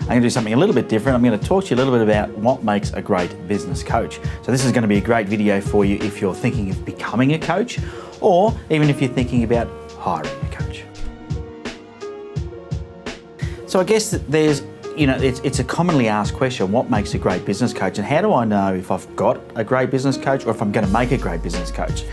I'm going to do something a little bit different. I'm going to talk to you a little bit about what makes a great business coach. So this is going to be a great video for you if you're thinking of becoming a coach, or even if you're thinking about hiring a coach. So I guess there's, it's a commonly asked question, what makes a great business coach? And how do I know if I've got a great business coach or if I'm going to make a great business coach?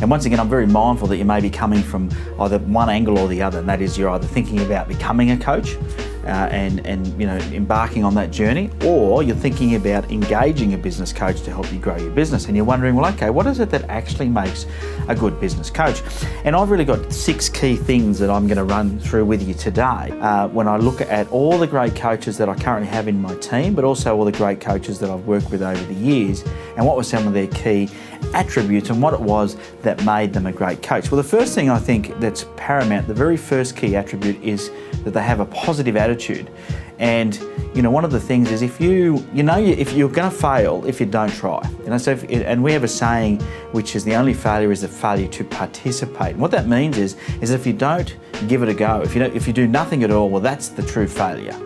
And once again, I'm very mindful that you may be coming from either one angle or the other, and that is you're either thinking about becoming a coach and embarking on that journey, or you're thinking about engaging a business coach to help you grow your business, and you're wondering, well, okay, what is it that actually makes a good business coach? And I've really got 6 key things that I'm going to run through with you today when I look at all the great coaches that I currently have in my team, but also all the great coaches that I've worked with over the years, and what were some of their key attributes and what it was that made them a great coach. Well, the first thing I think that's paramount, the very first key attribute, is that they have a positive attitude. And one of the things is if you're going to fail if you don't try. And we have a saying which is the only failure is the failure to participate. And what that means is if you don't give it a go, if you do nothing at all, well, that's the true failure.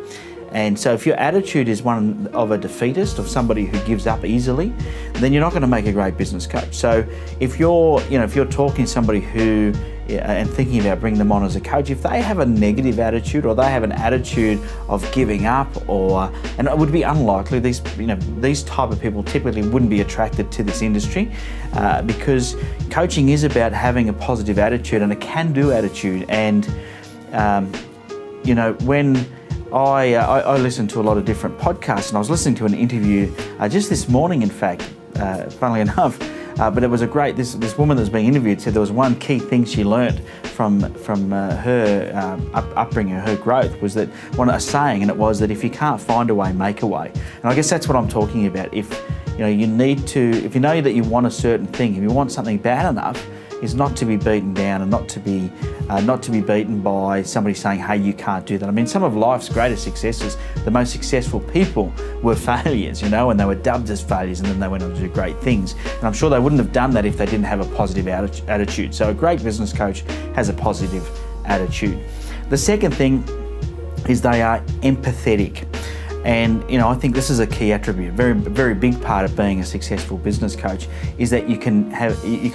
And so if your attitude is one of a defeatist, of somebody who gives up easily, then you're not going to make a great business coach. So if you're talking to somebody who and thinking about bringing them on as a coach, if they have a negative attitude or they have an attitude of giving up, and it would be unlikely, these type of people typically wouldn't be attracted to this industry because coaching is about having a positive attitude and a can-do attitude. And when I listen to a lot of different podcasts, and I was listening to an interview just this morning, in fact, funnily enough, but it was this woman that was being interviewed said there was one key thing she learned from her upbringing, her growth, was that a saying, and it was that if you can't find a way, make a way. And I guess that's what I'm talking about. If you know that you want a certain thing, if you want something bad enough, is not to be beaten down and not to be beaten by somebody saying, hey, you can't do that. I mean, some of life's greatest successes, the most successful people were failures, and they were dubbed as failures, and then they went on to do great things. And I'm sure they wouldn't have done that if they didn't have a positive attitude. So a great business coach has a positive attitude. The second thing is they are empathetic. And I think this is a key attribute. Very, very big part of being a successful business coach is that you can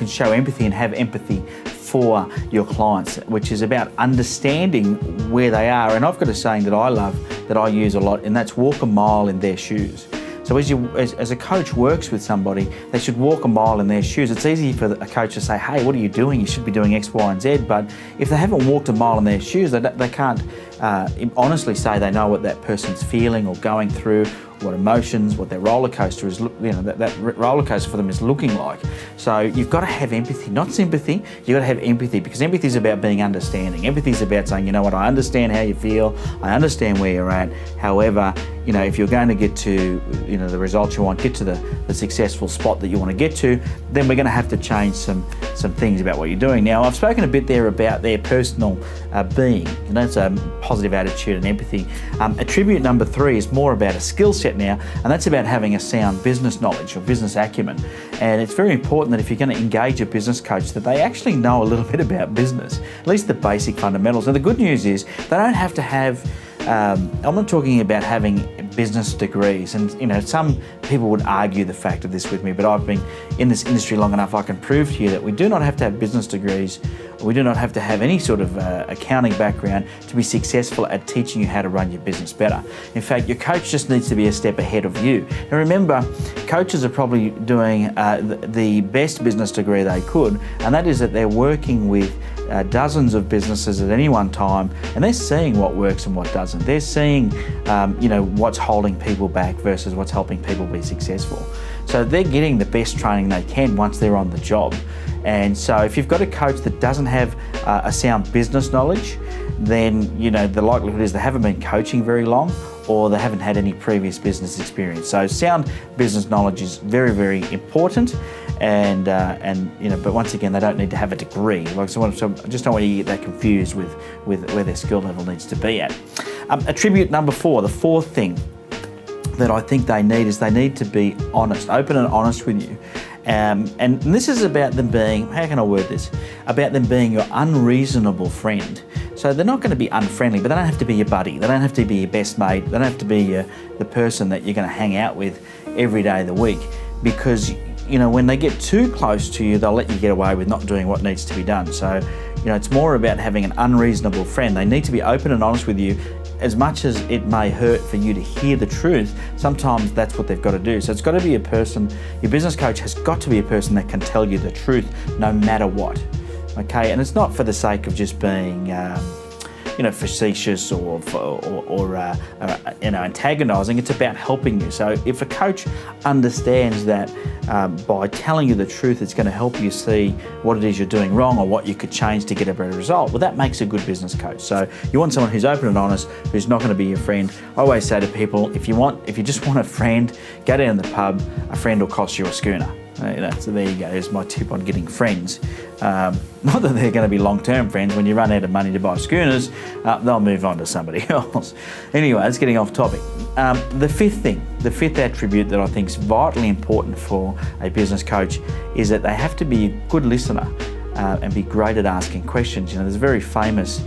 show empathy and have empathy for your clients, which is about understanding where they are. And I've got a saying that I love, that I use a lot, and that's walk a mile in their shoes. So as a coach works with somebody, they should walk a mile in their shoes. It's easy for a coach to say, hey, what are you doing? You should be doing X, Y, and Z. But if they haven't walked a mile in their shoes, they can't honestly say they know what that person's feeling or going through, what emotions, what their roller coaster is, that roller coaster for them is looking like. So you've got to have empathy, not sympathy. You've got to have empathy, because empathy is about being understanding. Empathy is about saying, you know what, I understand how you feel, I understand where you're at. However, if you're going to get to the results you want, get to the successful spot that you want to get to, then we're going to have to change some things about what you're doing. Now, I've spoken a bit there about their personal being. It's a positive attitude and empathy. Attribute number 3 is more about a skill set now, and that's about having a sound business knowledge or business acumen. And it's very important that if you're going to engage a business coach, that they actually know a little bit about business, at least the basic fundamentals. And the good news is they don't have to have I'm not talking about having business degrees, and some people would argue the fact of this with me, but I've been in this industry long enough, I can prove to you that we do not have to have business degrees, we do not have to have any sort of accounting background to be successful at teaching you how to run your business better. In fact, your coach just needs to be a step ahead of you. And remember, coaches are probably doing the best business degree they could, and that is that they're working with dozens of businesses at any one time, and they're seeing what works and what doesn't. They're seeing what's holding people back versus what's helping people be successful. So they're getting the best training they can once they're on the job. And so if you've got a coach that doesn't have a sound business knowledge, then the likelihood is they haven't been coaching very long, or they haven't had any previous business experience. So sound business knowledge is very, very important. And but once again, they don't need to have a degree. So I just don't want you to get that confused with where their skill level needs to be at. Attribute number 4, the fourth thing that I think they need is they need to be honest, open and honest with you. And this is about them being, how can I word this? About them being your unreasonable friend. So they're not going to be unfriendly, but they don't have to be your buddy. They don't have to be your best mate. They don't have to be the person that you're going to hang out with every day of the week, because when they get too close to you, they'll let you get away with not doing what needs to be done. So, it's more about having an unreasonable friend. They need to be open and honest with you. As much as it may hurt for you to hear the truth, sometimes that's what they've got to do. So it's got to be a person, your business coach has got to be a person that can tell you the truth no matter what. Okay, and it's not for the sake of just being facetious or antagonizing. It's about helping you. So if a coach understands that by telling you the truth, it's going to help you see what it is you're doing wrong or what you could change to get a better result, well, that makes a good business coach. So you want someone who's open and honest, who's not going to be your friend. I always say to people, if you just want a friend, go down to the pub. A friend will cost you a schooner. So there you go. There's my tip on getting friends. Not that they're going to be long-term friends. When you run out of money to buy schooners, they'll move on to somebody else. Anyway, it's getting off topic. The fifth attribute that I think is vitally important for a business coach is that they have to be a good listener and be great at asking questions. There's a very famous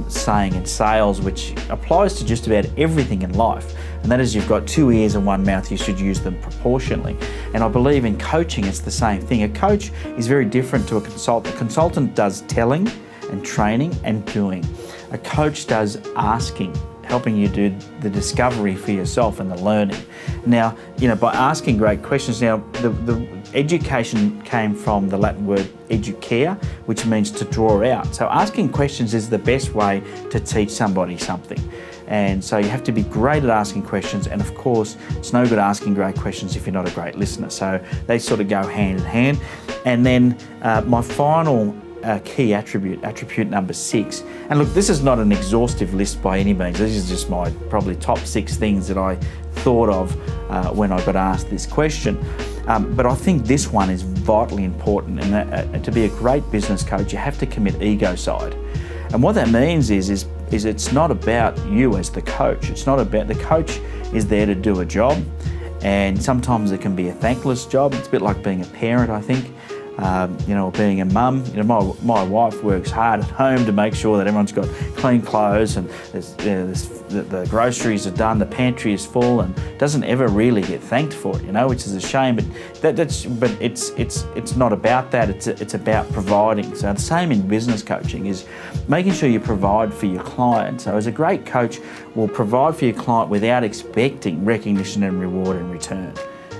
saying in sales which applies to just about everything in life, and that is, you've got two ears and one mouth, you should use them proportionally. And I believe in coaching it's the same thing. A coach is very different to a consultant. A consultant does telling and training and doing. A coach does asking, helping you do the discovery for yourself and the learning. Now, by asking great questions, now the education came from the Latin word educare, which means to draw out. So asking questions is the best way to teach somebody something. And so you have to be great at asking questions, and of course it's no good asking great questions if you're not a great listener. So they sort of go hand in hand. And then my final key attribute number 6, and look, this is not an exhaustive list by any means. This is just my probably top 6 things that I thought of when I got asked this question. But I think this one is vitally important, and that, to be a great business coach, you have to commit ego side. And what that means is it's not about you as the coach. It's not about, the coach is there to do a job, and sometimes it can be a thankless job. It's a bit like being a parent, I think. Being a mum. My wife works hard at home to make sure that everyone's got clean clothes and the groceries are done, the pantry is full, and doesn't ever really get thanked for it, which is a shame. But it's not about that. It's about providing. So the same in business coaching is making sure you provide for your client. So as a great coach will provide for your client without expecting recognition and reward in return.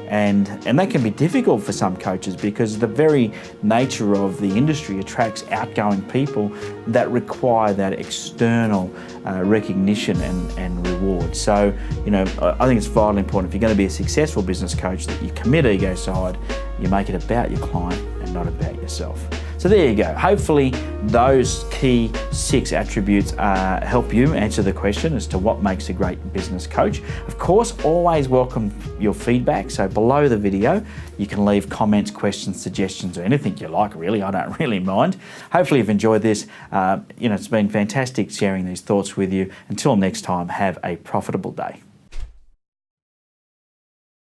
And that can be difficult for some coaches, because the very nature of the industry attracts outgoing people that require that external recognition and reward. So, I think it's vitally important, if you're going to be a successful business coach, that you commit ego side, you make it about your client and not about yourself. So there you go. Hopefully those key 6 attributes help you answer the question as to what makes a great business coach. Of course, always welcome your feedback. So below the video, you can leave comments, questions, suggestions, or anything you like, really. I don't really mind. Hopefully you've enjoyed this. It's been fantastic sharing these thoughts with you. Until next time, have a profitable day.